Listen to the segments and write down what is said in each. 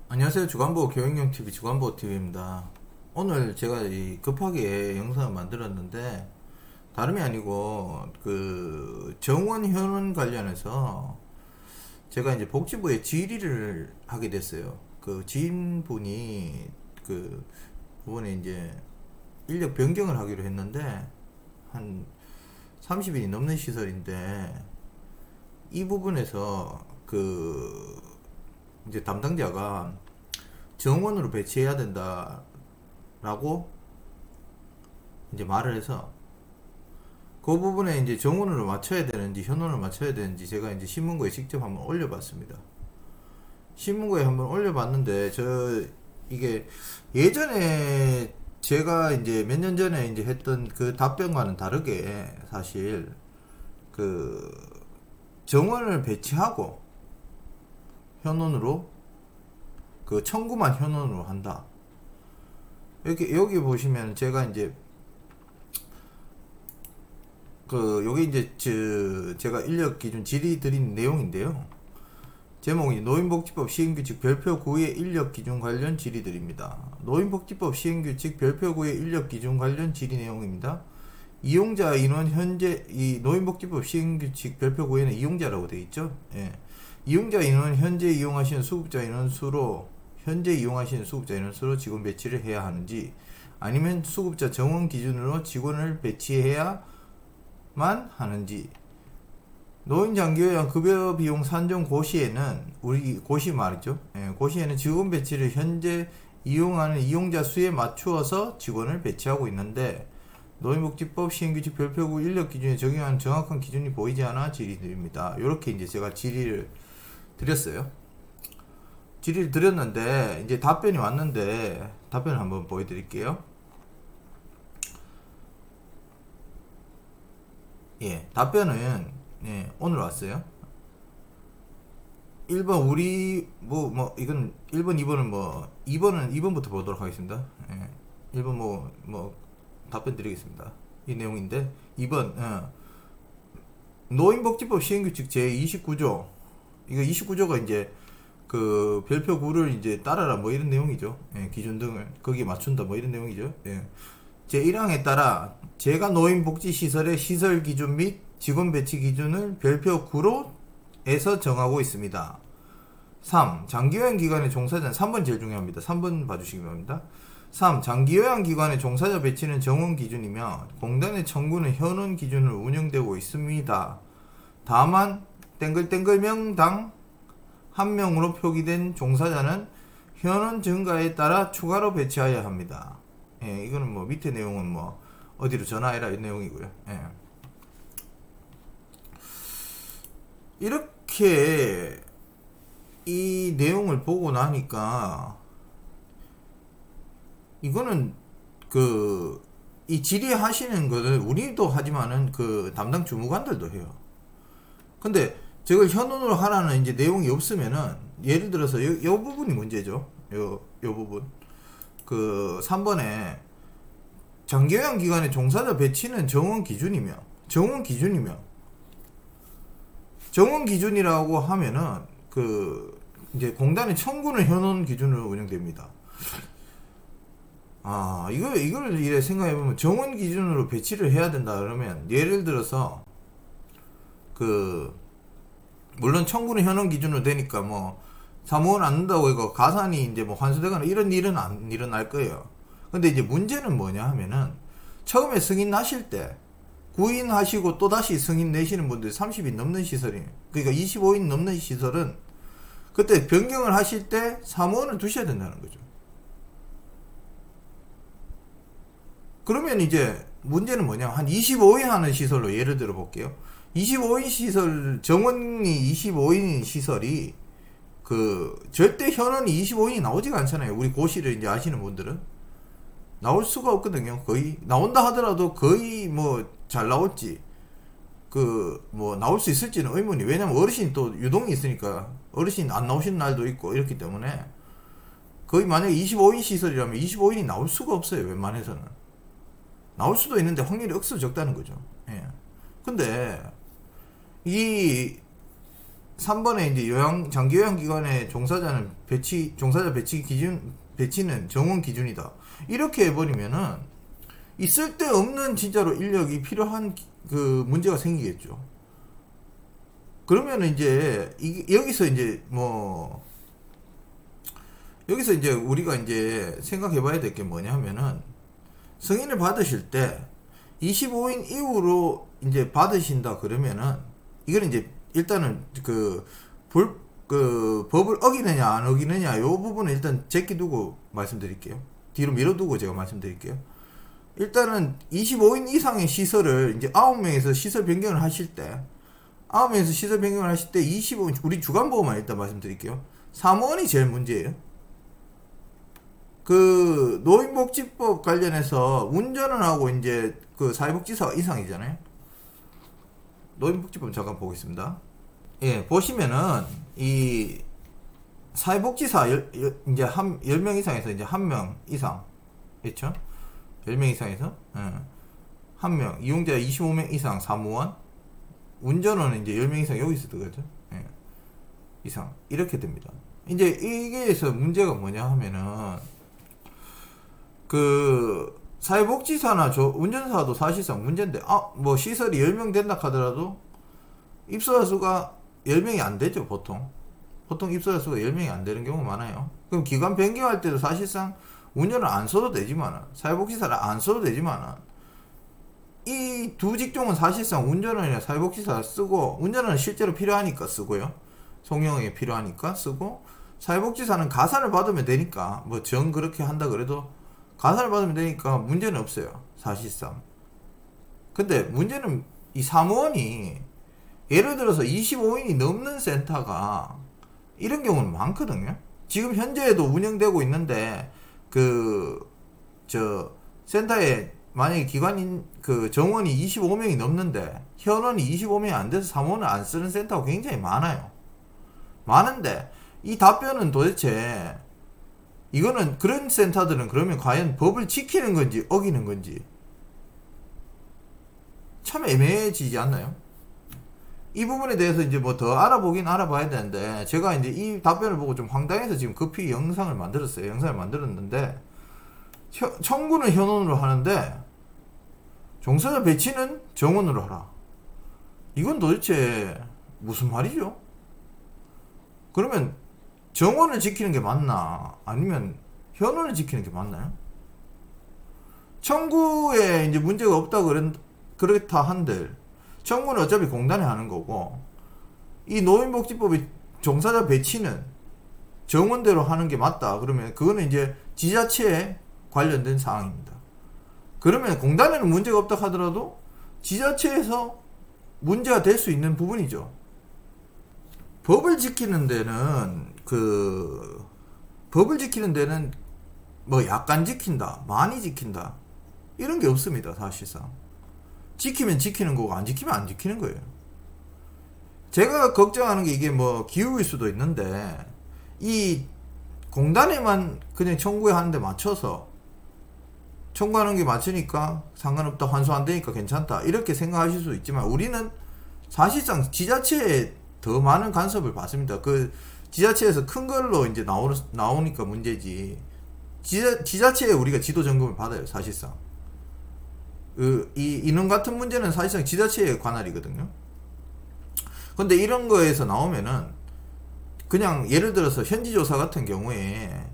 안녕하세요. 주간보호 교육용TV 주간보호TV입니다. 오늘 제가 급하게 영상을 만들었는데 다름이 아니고 정원 현원 관련해서 제가 이제 복지부에 질의를 하게 됐어요. 그 지인분이 이번에 이제 인력 변경을 하기로 했는데 한 30일이 넘는 시설인데 이 부분에서 이제 담당자가 정원으로 배치해야 된다 라고 이제 말을 해서 그 부분에 이제 정원으로 맞춰야 되는지 현원을 맞춰야 되는지 제가 이제 신문고에 직접 한번 올려봤습니다. 신문고에 한번 올려봤는데 이게 예전에 제가 이제 몇 년 전에 이제 했던 그 답변과는 다르게 사실 정원을 배치하고 현원으로 청구만 현원으로 한다. 이렇게 여기 보시면 제가 이제 여기 이제 제가 인력 기준 질의 드린 내용인데요. 제목이 노인복지법 시행규칙 별표 9의 인력 기준 관련 질의 드립니다. 노인복지법 시행규칙 별표 9의 인력 기준 관련 질의 내용입니다. 이용자 인원 현재 이 노인복지법 시행규칙 별표 9에는 이용자라고 되어 있죠. 예. 이용자 인원 현재 이용하시는 수급자 인원 수로 직원 배치를 해야 하는지 아니면 수급자 정원 기준으로 직원을 배치해야만 하는지 노인장기요양 급여 비용 산정 고시에는 우리 고시 말이죠. 예, 고시에는 직원 배치를 현재 이용하는 이용자 수에 맞추어서 직원을 배치하고 있는데 노인복지법 시행규칙 별표 9 인력 기준에 적용하는 정확한 기준이 보이지 않아 질의드립니다. 이렇게 이제 제가 질의를 드렸어요. 질의를 드렸는데 이제 답변이 왔는데 답변을 한번 보여드릴게요. 예, 답변은 오늘 왔어요. 1번 이건 1번 2번은 2번부터 보도록 하겠습니다. 예, 1번 답변 드리겠습니다. 이 내용인데 2번 노인복지법 시행규칙 제29조 이거 29조가 이제 별표 9를 이제 따라라 이런 내용이죠. 예, 기준 등을 거기에 맞춘다 이런 내용이죠. 예. 제1항에 따라 제가 노인복지시설의 시설 기준 및 직원 배치 기준을 별표 9로 에서 정하고 있습니다. 3. 장기요양기관의 종사자는 3번 제일 중요합니다. 3번 봐주시기 바랍니다. 3. 장기요양기관의 종사자 배치는 정원 기준이며 공단의 청구는 현원 기준으로 운영되고 있습니다. 다만 땡글땡글 명당 한 명으로 표기된 종사자는 현원 증가에 따라 추가로 배치하여야 합니다. 예, 이거는 밑에 내용은 어디로 전화해라 이 내용이고요. 예. 이렇게 이 내용을 보고 나니까 이거는 이 질의하시는 거를 우리도 하지만은 담당 주무관들도 해요. 근데 저걸 현원으로 하라는 이제 내용이 없으면은 예를 들어서 요 부분이 문제죠. 요 부분 3번에 장기요양기관의 종사자 배치는 정원 기준이라고 하면은 이제 공단의 청구는 현원 기준으로 운영됩니다. 이걸 이래 생각해보면 정원 기준으로 배치를 해야 된다 그러면 예를 들어서 물론 청구는 현원 기준으로 되니까 사무원 앉는다고 이거 가산이 이제 환수되거나 이런 일은 안 일어날 거예요. 근데 이제 문제는 뭐냐 하면은 처음에 승인 나실 때 구인하시고 또다시 승인 내시는 분들 30인 넘는 시설이 그러니까 25인 넘는 시설은 그때 변경을 하실 때 사무원을 두셔야 된다는 거죠. 그러면 이제 문제는 뭐냐 한 25인 하는 시설로 예를 들어 볼게요. 25인 시설 정원이 25인 시설이 절대 현원이 25인이 나오지가 않잖아요. 우리 고시를 이제 아시는 분들은 나올 수가 없거든요. 거의 나온다 하더라도 거의 잘 나올지 나올 수 있을지는 의문이. 왜냐면 어르신 또 유동이 있으니까 어르신 안 나오시는 날도 있고 이렇기 때문에 거의 만약에 25인 시설이라면 25인이 나올 수가 없어요. 웬만해서는. 나올 수도 있는데 확률이 억수로 적다는 거죠. 예. 근데 이 3번에 이제 장기 요양기관의 종사자 배치 배치는 정원 기준이다. 이렇게 해버리면은 이 쓸데없는 진짜로 인력이 필요한 그 문제가 생기겠죠. 그러면은 이제 여기서 이제 우리가 이제 생각해 봐야 될 게 뭐냐면은 승인을 받으실 때 25인 이후로 이제 받으신다 그러면은 이거는 이제 일단은 법을 어기느냐 안 어기느냐 요 부분은 일단 제끼두고 말씀드릴게요. 뒤로 밀어두고 제가 말씀드릴게요. 일단은 25인 이상의 시설을 이제 9명에서 시설 변경을 하실 때 9명에서 시설 변경을 하실 때 25인 우리 주간보호만 일단 말씀드릴게요. 사무원이 제일 문제예요. 그 노인복지법 관련해서 운전을 하고 이제 그 사회복지사가 이상이잖아요. 노인복지법 잠깐 보겠습니다. 예, 보시면은 이 사회복지사 이제 10명 이상에서 이제 1명 이상 그렇죠? 10명 이상에서 1명 이용자 25명 이상 사무원 운전원은 이제 10명 이상 여기서 들어가죠. 예, 이상 이렇게 됩니다. 이제 이게에서 문제가 뭐냐 하면은 그 사회복지사나 운전사도 사실상 문제인데 뭐 시설이 10명 된다 하더라도 입소자 수가 10명이 안 되죠. 보통 입소자 수가 10명이 안 되는 경우가 많아요. 그럼 기관 변경할 때도 사실상 운전을 안 써도 되지만 사회복지사를 안 써도 되지만 이 두 직종은 사실상 운전원이나 사회복지사 쓰고 운전원은 실제로 필요하니까 쓰고요. 송영에 필요하니까 쓰고 사회복지사는 가산을 받으면 되니까 뭐 정 그렇게 한다 그래도 가산을 받으면 되니까 문제는 없어요. 사실상. 근데 문제는 이 사무원이 예를 들어서 25인이 넘는 센터가 이런 경우는 많거든요. 지금 현재에도 운영되고 있는데 센터에 만약에 기관인 그 정원이 25명이 넘는데 현원이 25명이 안 돼서 사무원을 안 쓰는 센터가 굉장히 많아요. 많은데 이 답변은 도대체 이거는 그런 센터들은 그러면 과연 법을 지키는 건지 어기는 건지 참 애매해지지 않나요? 이 부분에 대해서 이제 뭐 더 알아봐야 되는데 제가 이제 이 답변을 보고 좀 황당해서 지금 급히 영상을 만들었는데 청구는 현원으로 하는데 종사자 배치는 정원으로 하라. 이건 도대체 무슨 말이죠? 그러면 정원을 지키는 게 맞나? 아니면 현원을 지키는 게 맞나요? 청구에 이제 문제가 없다 그렇다 한들 청구는 어차피 공단이 하는 거고 이 노인복지법의 종사자 배치는 정원대로 하는 게 맞다. 그러면 그거는 이제 지자체에 관련된 사항입니다. 그러면 공단에는 문제가 없다 하더라도 지자체에서 문제가 될 수 있는 부분이죠. 법을 지키는 데는 뭐 약간 지킨다, 많이 지킨다 이런 게 없습니다. 사실상 지키면 지키는 거고 안 지키면 안 지키는 거예요. 제가 걱정하는 게 이게 뭐 기후일 수도 있는데 이 공단에만 그냥 청구하는데 맞춰서 청구하는 게 맞으니까 상관없다, 환수 안 되니까 괜찮다 이렇게 생각하실 수 있지만 우리는 사실상 지자체에 더 많은 간섭을 받습니다. 그 지자체에서 큰 걸로 이제 나오니까 문제지. 지자체에 우리가 지도 점검을 받아요. 사실상 이런 같은 문제는 사실상 지자체의 관할이거든요. 근데 이런 거에서 나오면은 그냥 예를 들어서 현지조사 같은 경우에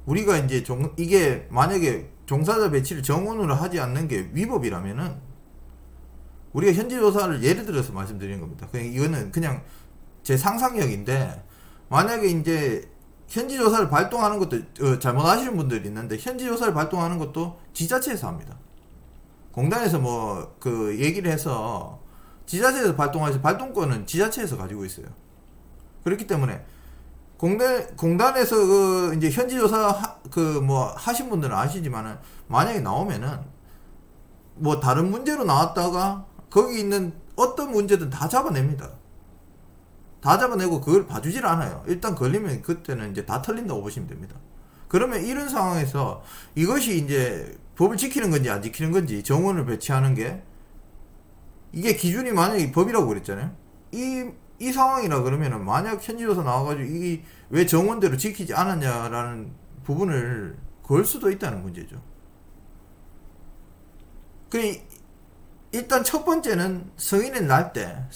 우리가 이제 이게 만약에 종사자 배치를 정원으로 하지 않는 게 위법이라면은 우리가 현지조사를 예를 들어서 말씀드리는 겁니다. 이거는 그냥 제 상상력인데 만약에 이제 현지조사를 발동하는 것도 잘못하시는 분들이 있는데 현지조사를 발동하는 것도 지자체에서 합니다. 공단에서 뭐 얘기를 해서 지자체에서 발동해서 발동권은 지자체에서 가지고 있어요. 그렇기 때문에 공단에서 이제 현지조사 하신 분들은 아시지만은 만약에 나오면은 뭐 다른 문제로 나왔다가 거기 있는 어떤 문제든 다 잡아냅니다. 다 잡아내고 그걸 봐주질 않아요. 일단 걸리면 그때는 이제 다 털린다고 보시면 됩니다. 그러면 이런 상황에서 이것이 이제 법을 지키는 건지 안 지키는 건지 정원을 배치하는 게 이게 기준이 만약에 법이라고 그랬잖아요. 이 상황이라 그러면은 만약 현지조사 나와가지고 이 왜 정원대로 지키지 않았냐라는 부분을 걸 수도 있다는 문제죠. 그 일단 첫 번째는 승인이 날 때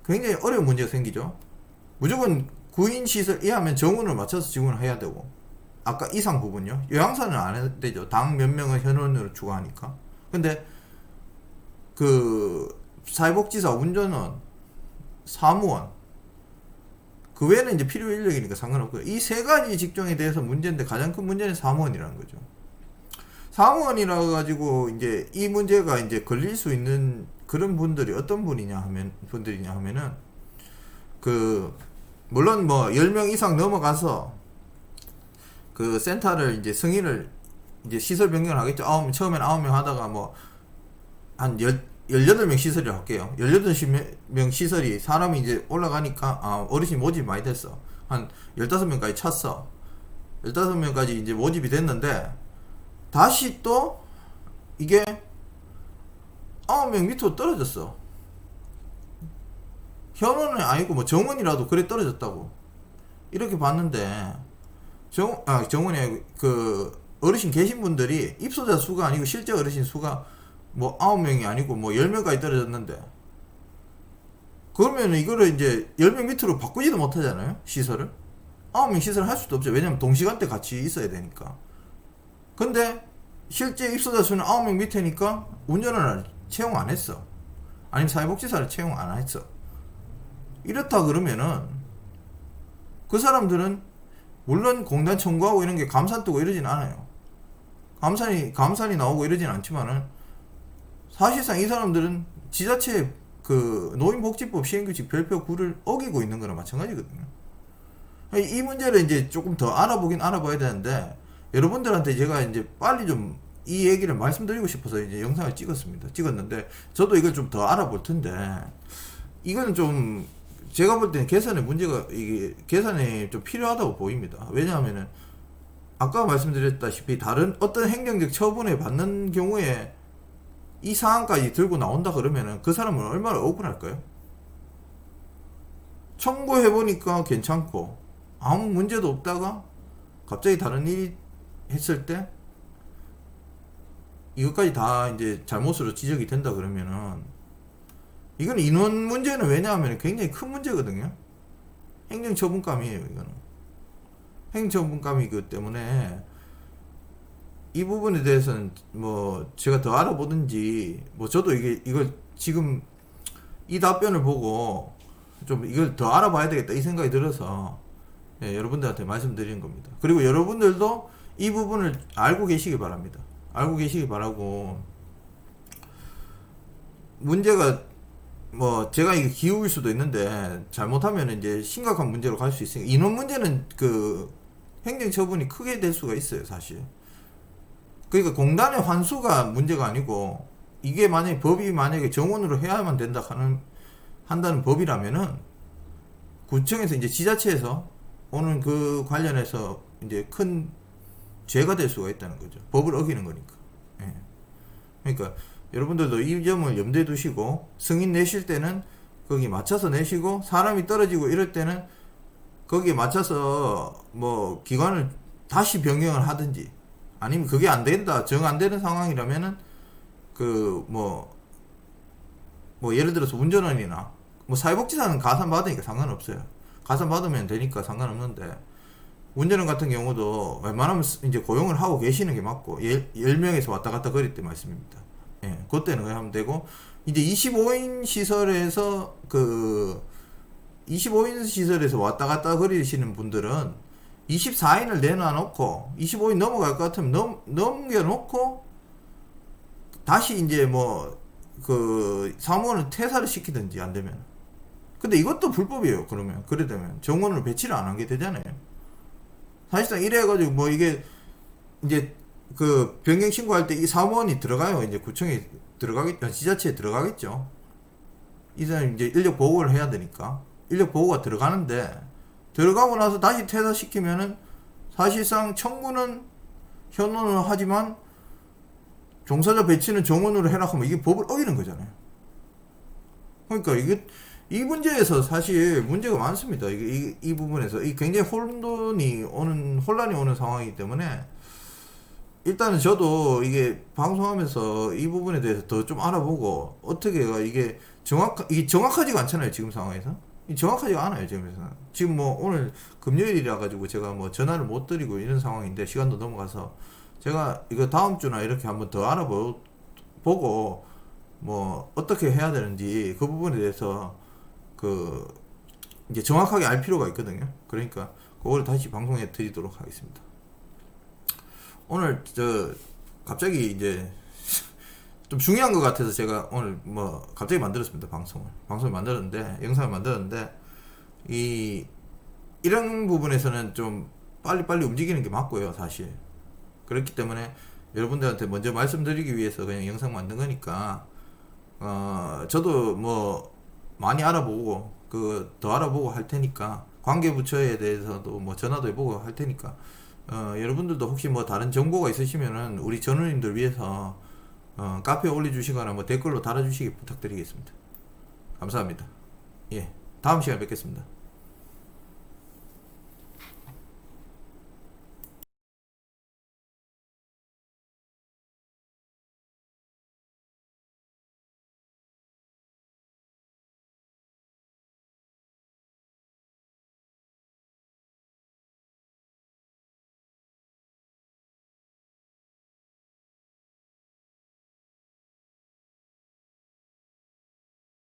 굉장히 어려운 문제가 생기죠. 무조건 구인 시설 이하면 정원을 맞춰서 지원을 해야 되고 아까 이상 부분요. 요양사는 안 해도 되죠. 당 몇 명을 현원으로 추가하니까. 근데 그 사회복지사, 운전원, 사무원 그 외에는 이제 필요 인력이니까 상관없고요. 이 세 가지 직종에 대해서 문제인데 가장 큰 문제는 사무원이라는 거죠. 사무원이라 가지고 이제 이 문제가 이제 걸릴 수 있는 그런 분들이 어떤 분들이냐 하면은 그 물론 뭐 10명 이상 넘어가서 그 센터를 이제 승인을 이제 시설 변경을 하겠죠. 처음엔 9명 하다가 뭐 한 18명 시설을 할게요. 18명 시설이 사람이 이제 올라가니까 어르신 모집이 많이 됐어. 한 15명까지 찼어. 15명까지 이제 모집이 됐는데 다시 또 이게 9명 밑으로 떨어졌어. 현원은 아니고 뭐 정원이라도 그래 떨어졌다고. 이렇게 봤는데 정원이 아니고 그 어르신 계신 분들이 입소자 수가 아니고 실제 어르신 수가 뭐 9명이 아니고 뭐 10명까지 떨어졌는데 그러면 이거를 이제 10명 밑으로 바꾸지도 못하잖아요. 시설을 9명 시설을 할 수도 없죠. 왜냐면 동시간대 같이 있어야 되니까. 근데 실제 입소자 수는 9명 밑에니까 운전을 채용 안 했어. 아니면 사회복지사를 채용 안 했어. 이렇다 그러면은 그 사람들은 물론 공단 청구하고 이런 게 감산 뜨고 이러진 않아요. 감산이 나오고 이러진 않지만은 사실상 이 사람들은 지자체 그 노인복지법 시행규칙 별표 9를 어기고 있는 거나 마찬가지거든요. 이 문제를 이제 조금 더 알아봐야 되는데 여러분들한테 제가 이제 빨리 좀 이 얘기를 말씀드리고 싶어서 이제 영상을 찍었는데 저도 이걸 좀 더 알아볼 텐데 이거는 좀 제가 볼 때는 개선이 좀 필요하다고 보입니다. 왜냐하면은 아까 말씀드렸다시피 다른 어떤 행정적 처분을 받는 경우에 이 사안까지 들고 나온다 그러면은 그 사람은 얼마나 억울할까요? 청구해보니까 괜찮고 아무 문제도 없다가 갑자기 다른 일이 했을 때 이것까지 다 이제 잘못으로 지적이 된다 그러면은 이건 인원 문제는 왜냐하면 굉장히 큰 문제거든요. 행정처분감이에요. 이거는 행정처분감이기 때문에 이 부분에 대해서는 뭐 제가 더 알아보든지 뭐 저도 이걸 지금 이 답변을 보고 좀 이걸 더 알아봐야 되겠다 이 생각이 들어서 여러분들한테 말씀드리는 겁니다. 그리고 여러분들도 이 부분을 알고 계시기 바랍니다. 알고 계시기 바라고 문제가 뭐 제가 이게 기우일 수도 있는데 잘못하면 이제 심각한 문제로 갈 수 있으니까 인원 문제는 그 행정처분이 크게 될 수가 있어요 사실. 그러니까 공단의 환수가 문제가 아니고 이게 만약에 정원으로 해야만 한다는 법이라면은 구청에서 이제 지자체에서 오는 그 관련해서 이제 큰 죄가 될 수가 있다는 거죠. 법을 어기는 거니까. 예. 그러니까 여러분들도 이 점을 염두에 두시고 승인 내실 때는 거기 맞춰서 내시고 사람이 떨어지고 이럴 때는 거기에 맞춰서 뭐 기관을 다시 변경을 하든지 아니면 그게 안 된다 정 안 되는 상황이라면은 그 뭐 예를 들어서 운전원이나 뭐 사회복지사는 가산 받으니까 상관없어요. 가산 받으면 되니까 상관없는데 운전원 같은 경우도 웬만하면 이제 고용을 하고 계시는 게 맞고 10명에서 왔다 갔다 거릴 때 말씀입니다. 예, 그때는 그냥 하면 되고 이제 25인 시설에서 25인 시설에서 왔다 갔다 거리시는 분들은 24인을 내놔놓고 25인 넘어갈 것 같으면 넘겨놓고 다시 이제 뭐 그 사무원을 퇴사를 시키든지 안 되면. 근데 이것도 불법이에요. 그러면 그래 되면 정원을 배치를 안 하게 되잖아요. 사실상 이래가지고 뭐 이게 이제 그 변경 신고할 때 이 사무원이 들어가요. 이제 구청에 들어가겠죠. 지자체에 들어가겠죠. 이 사람 이제 인력 보호를 해야 되니까 인력 보호가 들어가는데 들어가고 나서 다시 퇴사시키면은 사실상 청구는 현원을 하지만 종사자 배치는 정원으로 해라 하면 이게 법을 어기는 거잖아요. 그러니까 이게 이 문제에서 사실 문제가 많습니다. 이 부분에서 이 굉장히 혼란이 오는 상황이기 때문에 일단은 저도 이게 방송하면서 이 부분에 대해서 더 좀 알아보고 어떻게 이게 정확하지가 않잖아요. 지금 상황에서 정확하지가 않아요. 지금 뭐 오늘 금요일이라 가지고 제가 뭐 전화를 못 드리고 이런 상황인데 시간도 넘어가서 제가 이거 다음 주나 이렇게 한번 더 알아보고 뭐 어떻게 해야 되는지 그 부분에 대해서 그 이제 정확하게 알 필요가 있거든요. 그러니까 그걸 다시 방송에 드리도록 하겠습니다. 오늘 갑자기 이제 좀 중요한 것 같아서 제가 오늘 뭐 갑자기 만들었습니다. 방송을 만들었는데 영상을 만들었는데 이런 부분에서는 좀 빨리빨리 움직이는 게 맞고요. 사실 그렇기 때문에 여러분들한테 먼저 말씀드리기 위해서 그냥 영상 만든 거니까 저도 뭐 많이 알아보고 더 알아보고 할 테니까 관계 부처에 대해서도 뭐 전화도 해보고 할 테니까 여러분들도 혹시 뭐 다른 정보가 있으시면은 우리 전우님들 위해서 카페에 올려주시거나 뭐 댓글로 달아주시기 부탁드리겠습니다. 감사합니다. 예, 다음 시간에 뵙겠습니다.